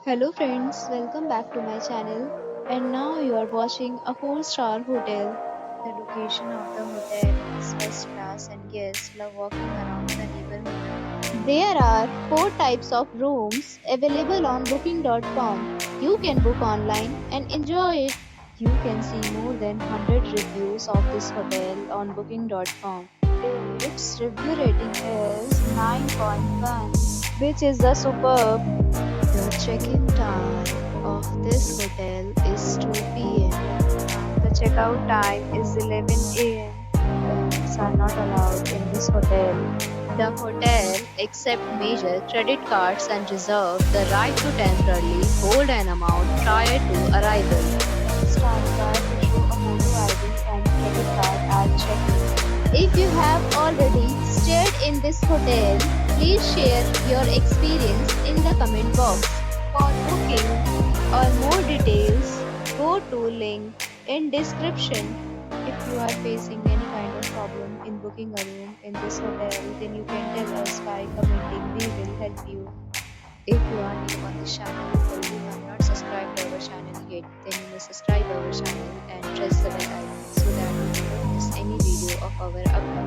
Hello friends, welcome back to my channel. And now you are watching a 4-star hotel. The location of the hotel is first class and guests love walking around the neighborhood. There are 4 types of rooms available on booking.com. You can book online and enjoy it. You can see more than 100 reviews of this hotel on booking.com. Its review rating is 9.1, which is the superb. The check-in time of this hotel is 2 p.m. and the checkout time is 11 a.m. Pets are not allowed in this hotel. The hotel accepts major credit cards and reserves the right to temporarily hold an amount prior to arrival. Staff are to show a photo ID and credit card at check-in. If you have already stayed in this hotel, please share your experience in the comment box. For booking or more details, go to link in description. If you are facing any kind of problem in booking a room in this hotel, then you can tell us by commenting. We will help you. If you are new on this channel or you have not subscribed to our channel yet, then you may subscribe our channel and press the bell icon so that you will not miss any video of our upcoming